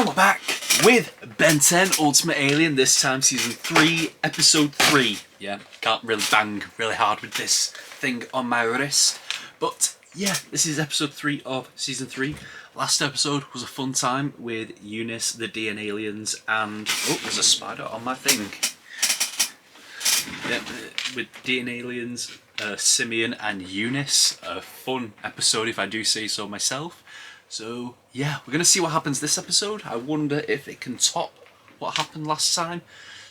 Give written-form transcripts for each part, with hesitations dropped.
And we're back with Ben 10 Ultimate Alien, this time Season 3, Episode 3. Yeah, can't really bang really hard with this thing on my wrist. But yeah, this is Episode 3 of Season 3. Last episode was a fun time with Eunice, the DNA aliens, and... oh, there's a spider on my thing. Yeah, with DNA aliens, Simeon and Eunice. A fun episode if I do say so myself. So yeah, we're going to see what happens this episode. I wonder if it can top what happened last time.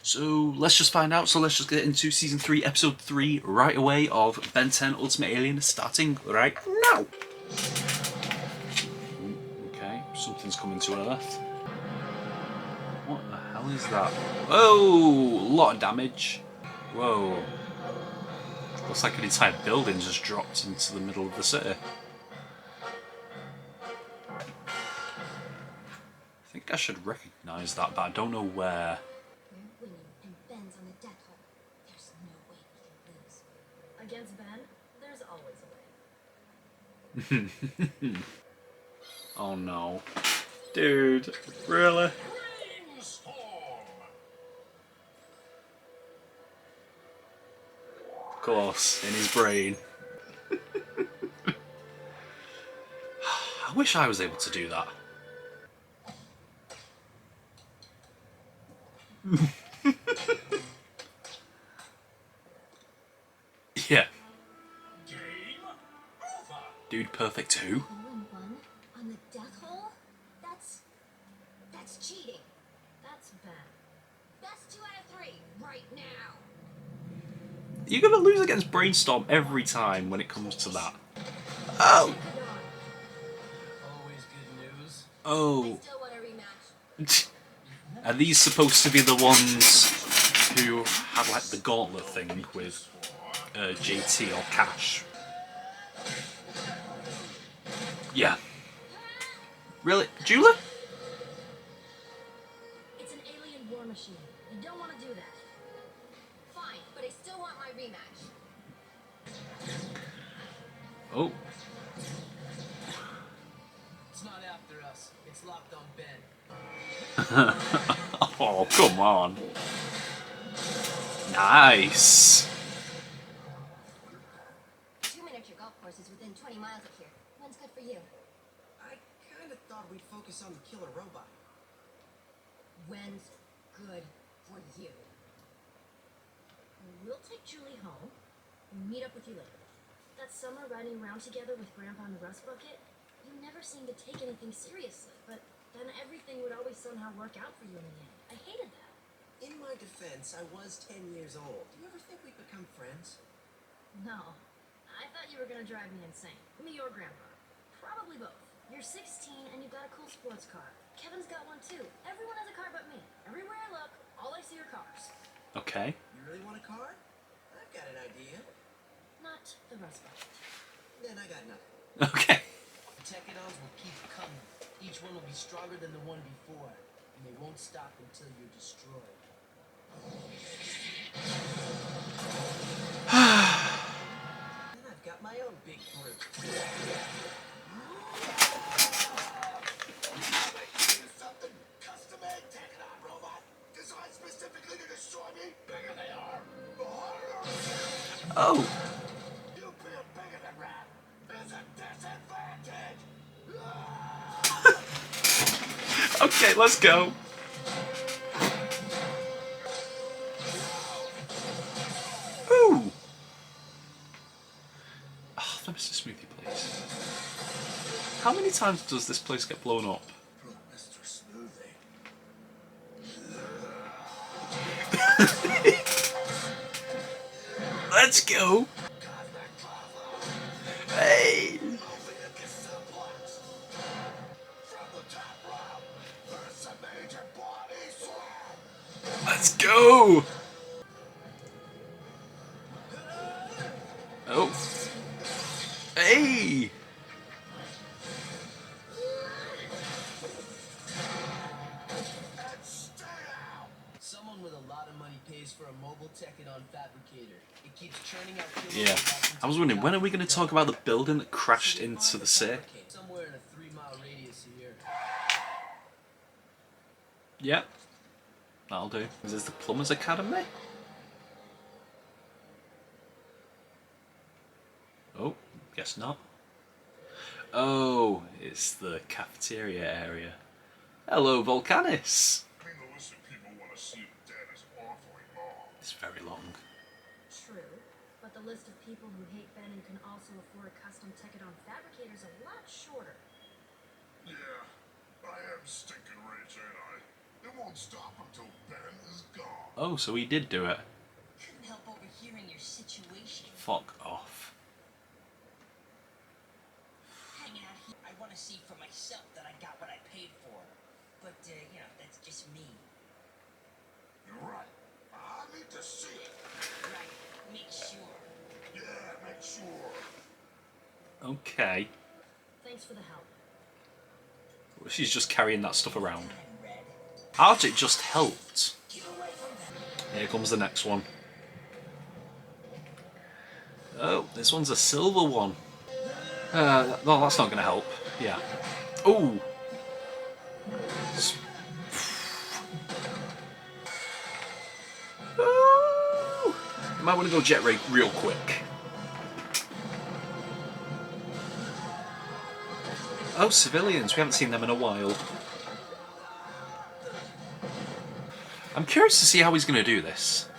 So let's just find out. So let's just get into Season 3, Episode 3 right away of Ben 10 Ultimate Alien, starting right now. Okay, something's coming to Earth. What the hell is that? Oh, a lot of damage. Whoa. Looks like an entire building just dropped into the middle of the city. I think I should recognise that, but I don't know where. We're winning, and Ben's on the death hole. There's no way we can lose. Against Ben, there's always a way. Oh no. Dude, really? Of course, in his brain. I wish I was able to do that. Yeah. Dude Perfect 2? 0-1 on the death hole? That's cheating. That's bad. That's 2 out of 3 right now. You're gonna lose against Brainstorm every time when it comes to that. Oh! Always good news. Oh. I still want a rematch. Are these supposed to be the ones who had like the gauntlet thing with JT or Cash? Yeah. Really? Julie? It's an alien war machine. You don't want to do that. Fine, but I still want my rematch. Oh. It's not after us. It's locked on Ben. Oh, come on. Nice. 2 miniature golf courses within 20 miles of here. When's good for you? I kind of thought we'd focus on the killer robot. When's good for you? We'll take Julie home and meet up with you later. That summer riding around together with Grandpa in the rust bucket, you never seemed to take anything seriously, but then everything would always somehow work out for you in the end. I hated that. In my defense, I was 10 years old. Do you ever think we'd become friends? No. I thought you were gonna drive me insane. Me or Grandpa. Probably both. You're 16 and you've got a cool sports car. Kevin's got one too. Everyone has a car but me. Everywhere I look, all I see are cars. Okay. You really want a car? I've got an idea. Not the rust bucket. Then I got nothing. Okay. The Techadons will keep coming. Each one will be stronger than the one before, and they won't stop until you're destroyed. And I've got my own big brute. Something custom-made Techadon robot, designed specifically to destroy me. Bigger they are, the harder. Oh. You being bigger than Rat is a disadvantage. Okay, let's go. Ooh. Oh, let me see smoothie, please. How many times does this place get blown up? Mr. Smoothie. Let's go. Hey. Let's go. Oh. Hey. Someone with a lot of money pays for a mobile Techadon fabricator. It keeps churning out killer Yeah. robots I was wondering, when are we going to talk about the building that crashed into the sea? somewhere in a 3-mile radius of here. Yeah, that'll do. Is this the Plumbers Academy? Oh, guess not. Oh, it's the cafeteria area. Hello, Volcanis. I mean, the list of people want to see him dead is awfully long. It's very long. True, but the list of people who hate Ben and can also afford custom Techadon fabricators a lot shorter. Yeah, I am stinking rich, ain't I? It won't stop until Ben is gone. Oh, so he did do it. Couldn't help overhearing your situation. Fuck off. Hanging out here, I want to see for myself that I got what I paid for. But, you know, that's just me. You're right. I need to see it. Right, make sure. Yeah, make sure. Okay. Thanks for the help. She's just carrying that stuff around. Time, Red. How's it just helped? Get away from that. Here comes the next one. Oh, this one's a silver one. No, that's not going to help. Yeah. Oh! Oh! You might want to go jet ray real quick. Oh, civilians. We haven't seen them in a while. I'm curious to see how he's going to do this.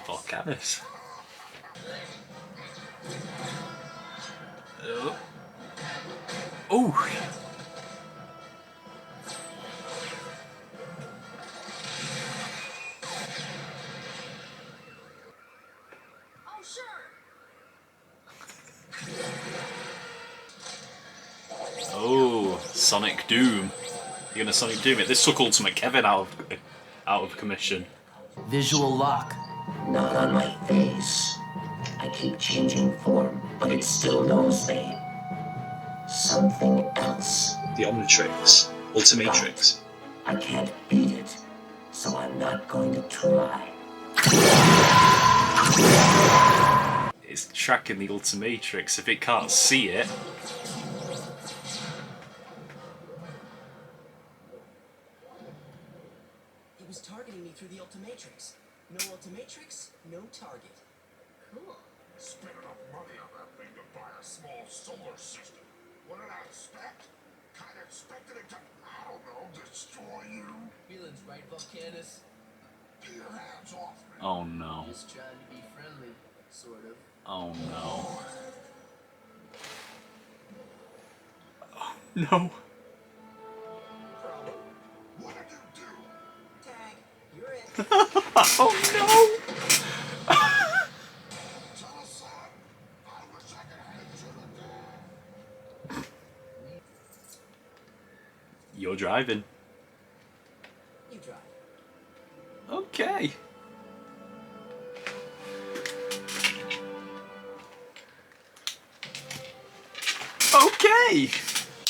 Volcanis. Oh. Oh. Oh, sure! Oh, Sonic Doom. You're gonna Sonic Doom it. This took Ultimate Kevin out of commission. Visual lock. Not on my face. I keep changing form, but it still knows me. Something else. The Omnitrix. Ultimatrix. I can't beat it, so I'm not going to try. It's tracking the Ultimatrix. If it can't see it, It was targeting me through the Ultimatrix. No Ultimatrix, no target. Cool. Spent enough money on that thing to buy a small solar system. What did I expect? Kinda expected it to, I don't know, destroy you. Feelings right, Volcanis? Get your hands off me. oh no. Just trying to be friendly, sort of. Oh no. Oh no. Problem. What did you do? Tag, you're it. Oh no. Tell us, son. I wish I could hate you to death. You're driving. You drive. Okay. Okay.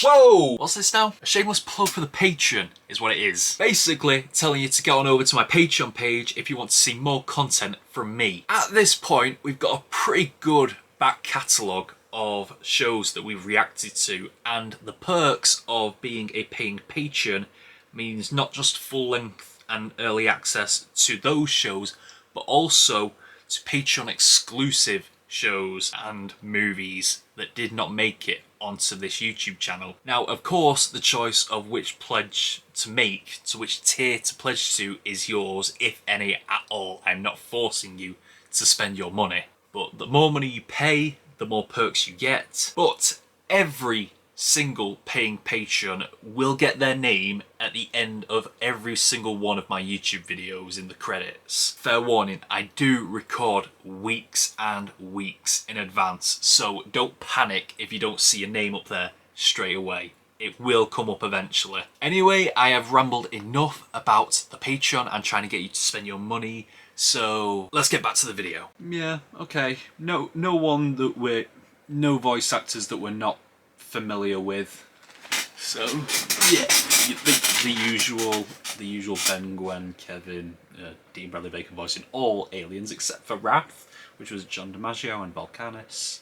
Whoa! What's this now? A shameless plug for the Patreon is what it is. Basically, telling you to get on over to my Patreon page if you want to see more content from me. At this point, we've got a pretty good back catalogue of shows that we've reacted to, and the perks of being a paying patron means not just full length and early access to those shows, but also to Patreon exclusive shows and movies that did not make it onto this YouTube channel. Now, of course, the choice of which pledge to make, to which tier to pledge to, is yours, if any at all. I'm not forcing you to spend your money. But the more money you pay, the more perks you get. But every single paying patron will get their name at the end of every single one of my YouTube videos in the credits. Fair warning, I do record weeks and weeks in advance, so don't panic if you don't see your name up there straight away. It will come up eventually. Anyway, I have rambled enough about the Patreon and trying to get you to spend your money, so let's get back to the video. Yeah, okay. No no voice actors that we're not familiar with. So yeah, the usual Ben, Gwen, Kevin, Dean Bradley Baker voicing all aliens except for Wrath, which was John DiMaggio and Volcanis.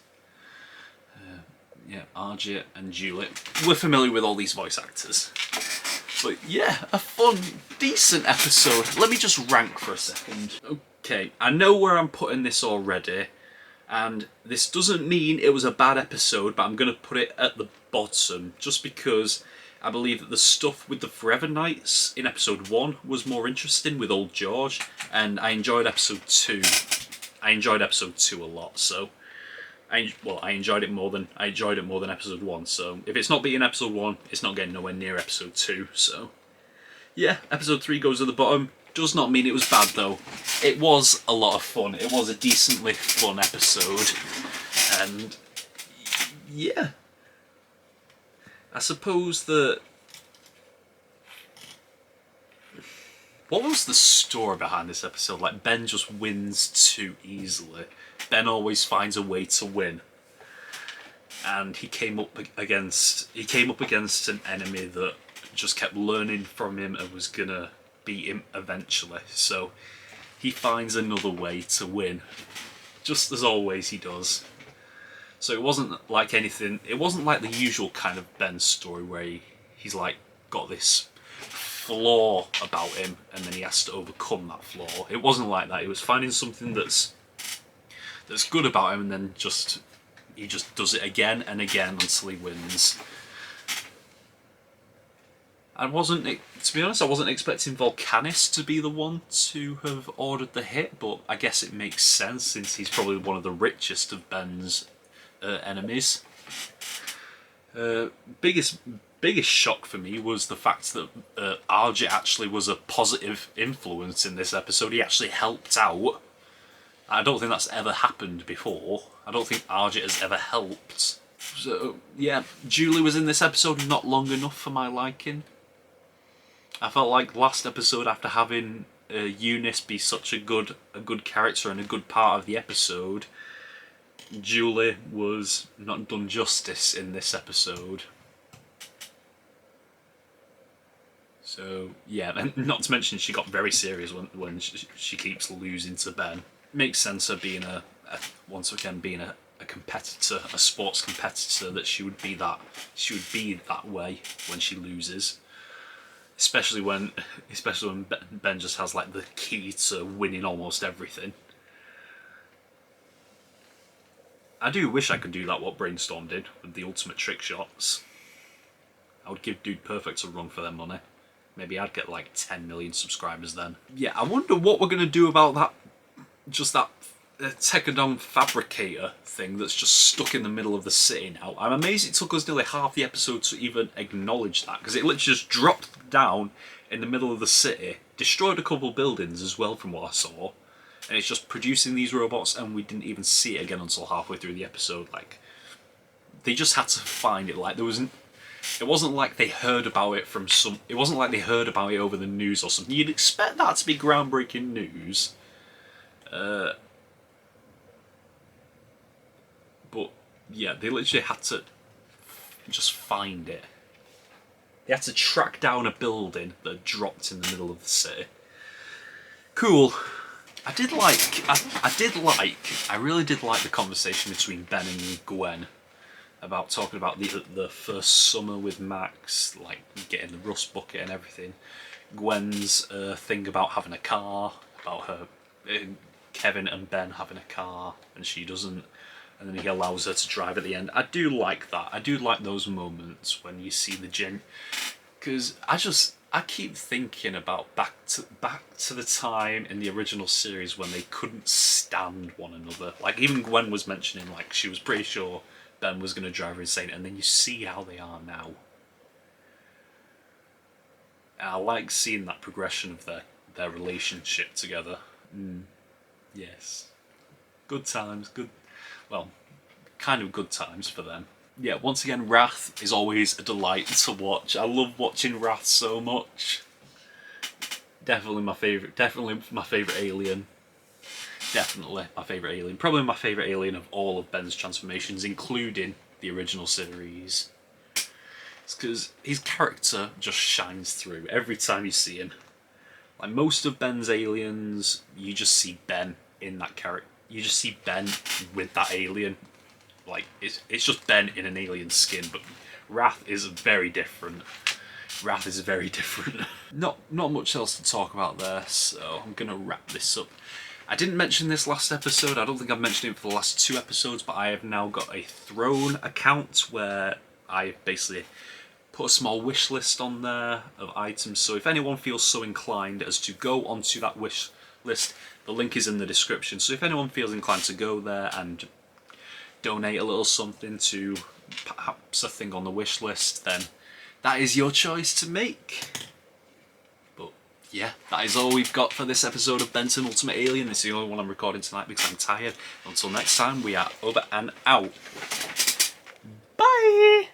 Yeah, RJ and Julie. We're familiar with all these voice actors. But yeah, a fun, decent episode. Let me just rank for a second. Okay, I know where I'm putting this already, and this doesn't mean it was a bad episode, but I'm going to put it at the bottom, just because I believe that the stuff with the Forever Knights in episode 1 was more interesting with old George, and I enjoyed episode 2. I enjoyed episode 2 a lot, so I enjoyed it more than episode 1. So if it's not beating episode 1, it's not getting nowhere near episode 2. So yeah, episode 3 goes to the bottom. Does not mean it was bad though. It was a lot of fun. It was a decently fun episode, and yeah, I suppose that. What was the story behind this episode? Like, Ben just wins too easily. Ben always finds a way to win. And he came up against an enemy that just kept learning from him and was gonna beat him eventually. So he finds another way to win. Just as always he does. So it wasn't like anything, it wasn't like the usual kind of Ben story where he's like got this flaw about him and then he has to overcome that flaw. It wasn't like that. It was finding something that's good about him and then he just does it again and again until he wins. To be honest, I wasn't expecting Volcanis to be the one to have ordered the hit, but I guess it makes sense since he's probably one of the richest of Ben's enemies. Biggest shock for me was the fact that RJ actually was a positive influence in this episode. He actually helped out. I don't think that's ever happened before. I don't think RJ has ever helped. So yeah, Julie was in this episode not long enough for my liking. I felt like last episode, after having Eunice be such a good character and a good part of the episode, Julie was not done justice in this episode. So yeah, and not to mention she got very serious when she keeps losing to Ben. Makes sense her being once again being a competitor, a sports competitor, that she would be that way when she loses. Especially when Ben just has like the key to winning almost everything. I do wish I could do that what Brainstorm did with the ultimate trick shots. I would give Dude Perfect a run for their money. Maybe I'd get like 10 million subscribers then. Yeah, I wonder what we're going to do about that, just that Techadon fabricator thing that's just stuck in the middle of the city now. I'm amazed it took us nearly half the episode to even acknowledge that, because it literally just dropped down in the middle of the city, destroyed a couple buildings as well from what I saw, and it's just producing these robots, and we didn't even see it again until halfway through the episode. Like, they just had to find it. Like, it wasn't like they heard about it it wasn't like they heard about it over the news or something. You'd expect that to be groundbreaking news. But yeah, they literally had to just find it. They had to track down a building that dropped in the middle of the city. Cool. I really did like the conversation between Ben and Gwen about talking about the first summer with Max, like getting the rust bucket and everything. Gwen's thing about having a car, about her, Kevin and Ben having a car and she doesn't, and then he allows her to drive at the end. I do like that. I do like those moments when you see the because I keep thinking about back to the time in the original series when they couldn't stand one another. Like, even Gwen was mentioning, like, she was pretty sure Ben was going to drive her insane, and then you see how they are now. And I like seeing that progression of their relationship together. Yes. Good times, kind of good times for them. Yeah, once again, Wrath is always a delight to watch. I love watching Wrath so much. Definitely my favourite alien. Definitely my favourite alien. Probably my favourite alien of all of Ben's transformations, including the original series. It's because his character just shines through every time you see him. Like most of Ben's aliens, you just see Ben in that character. You just see Ben with that alien. like it's just Ben in an alien skin, but Wrath is very different. Wrath is very different. Not much else to talk about there, so I'm gonna wrap this up. I didn't mention this last episode. I don't think I've mentioned it for the last 2 episodes, but I have now got a Throne account where I basically put a small wish list on there of items. So if anyone feels so inclined as to go onto that wish list, the link is in the description. So if anyone feels inclined to go there and donate a little something to perhaps a thing on the wish list, then that is your choice to make. But yeah, that is all we've got for this episode of Benton Ultimate Alien. This is the only one I'm recording tonight because I'm tired. Until next time, we are over and out. Bye!